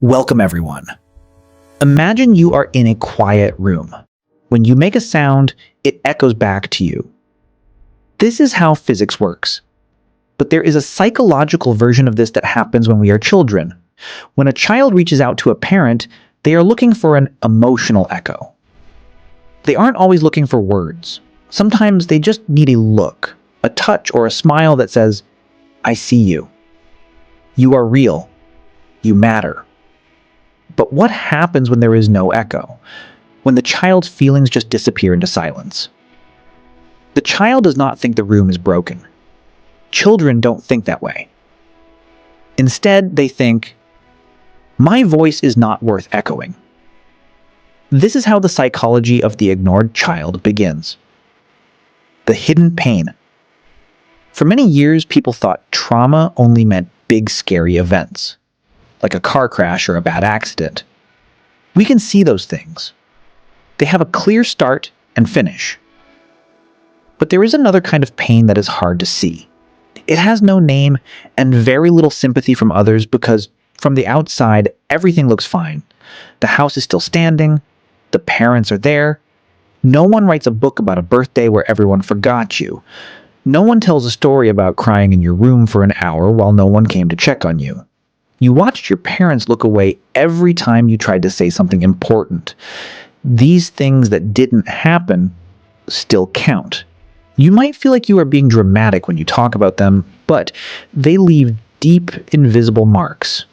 Welcome, everyone. Imagine you are in a quiet room. When you make a sound, it echoes back to you. This is how physics works. But there is a psychological version of this that happens when we are children. When a child reaches out to a parent, they are looking for an emotional echo. They aren't always looking for words. Sometimes they just need a look, a touch, or a smile that says, "I see you. You are real. You matter." But what happens when there is no echo? When the child's feelings just disappear into silence? The child does not think the room is broken. Children don't think that way. Instead, they think, "My voice is not worth echoing." This is how the psychology of the ignored child begins. The hidden pain. For many years, people thought trauma only meant big, scary events, like a car crash or a bad accident. We can see those things. They have a clear start and finish. But there is another kind of pain that is hard to see. It has no name and very little sympathy from others because from the outside, everything looks fine. The house is still standing. The parents are there. No one writes a book about a birthday where everyone forgot you. No one tells a story about crying in your room for an hour while no one came to check on you. You watched your parents look away every time you tried to say something important. These things that didn't happen still count. You might feel like you are being dramatic when you talk about them, but they leave deep, invisible marks.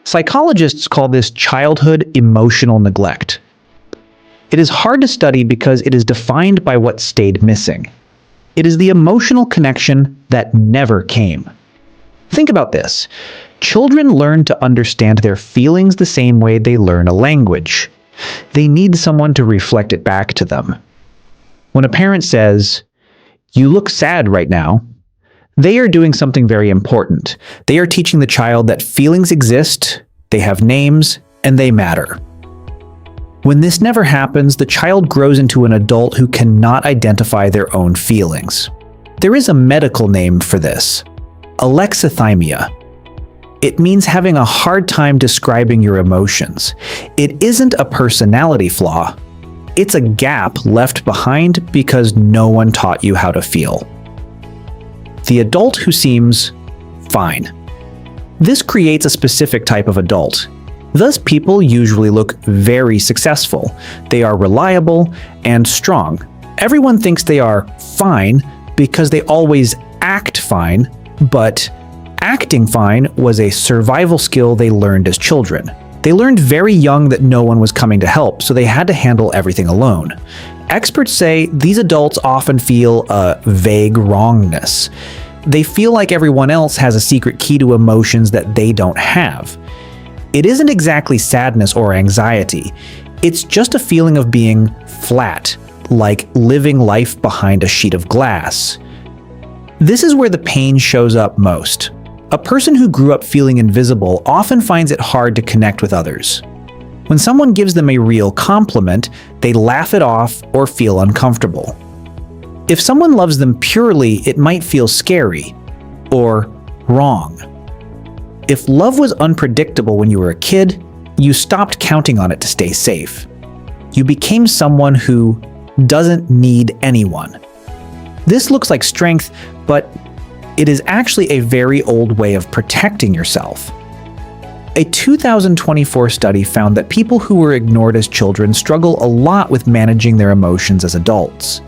Psychologists call this childhood emotional neglect. It is hard to study because it is defined by what stayed missing. It is the emotional connection that never came. Think about this. Children learn to understand their feelings the same way they learn a language. They need someone to reflect it back to them. When a parent says, "You look sad right now," they are doing something very important. They are teaching the child that feelings exist, they have names, and they matter. When this never happens, the child grows into an adult who cannot identify their own feelings. There is a medical name for this: alexithymia. It means having a hard time describing your emotions. It isn't a personality flaw. It's a gap left behind because no one taught you how to feel. The adult who seems fine. This creates a specific type of adult. Thus, people usually look very successful. They are reliable and strong. Everyone thinks they are fine because they always act fine, but acting fine was a survival skill they learned as children. They learned very young that no one was coming to help, so they had to handle everything alone. Experts say these adults often feel a vague wrongness. They feel like everyone else has a secret key to emotions that they don't have. It isn't exactly sadness or anxiety. It's just a feeling of being flat, like living life behind a sheet of glass. This is where the pain shows up most. A person who grew up feeling invisible often finds it hard to connect with others. When someone gives them a real compliment, they laugh it off or feel uncomfortable. If someone loves them purely, it might feel scary or wrong. If love was unpredictable when you were a kid, you stopped counting on it to stay safe. You became someone who doesn't need anyone. This looks like strength, but it is actually a very old way of protecting yourself. A 2024 study found that people who were ignored as children struggle a lot with managing their emotions as adults.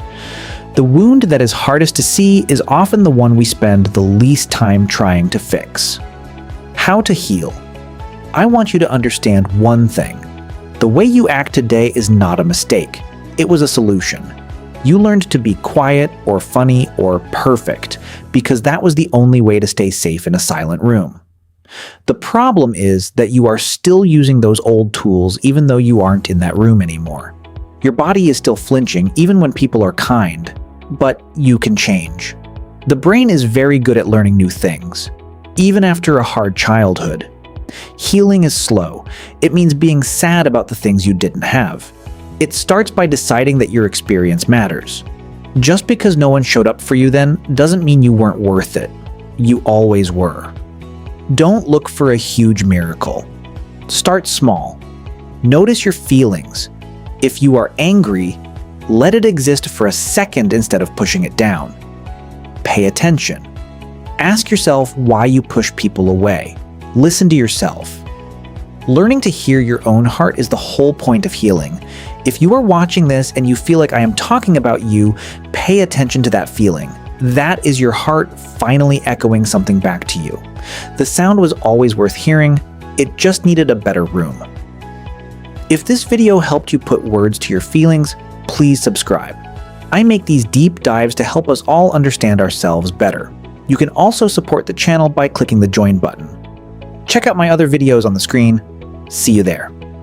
The wound that is hardest to see is often the one we spend the least time trying to fix. How to heal. I want you to understand one thing. The way you act today is not a mistake. It was a solution. You learned to be quiet or funny or perfect because that was the only way to stay safe in a silent room. The problem is that you are still using those old tools even though you aren't in that room anymore. Your body is still flinching even when people are kind, but you can change. The brain is very good at learning new things, even after a hard childhood. Healing is slow. It means being sad about the things you didn't have. It starts by deciding that your experience matters. Just because no one showed up for you then doesn't mean you weren't worth it. you always were. Don't look for a huge miracle. Start small. Notice your feelings. If you are angry, let it exist for a second instead of pushing it down. Pay attention. Ask yourself why you push people away. Listen to yourself. Learning to hear your own heart is the whole point of healing. If you are watching this and you feel like I am talking about you, pay attention to that feeling. That is your heart finally echoing something back to you. The sound was always worth hearing, it just needed a better room. If this video helped you put words to your feelings, please subscribe. I make these deep dives to help us all understand ourselves better. You can also support the channel by clicking the join button. Check out my other videos on the screen. See you there.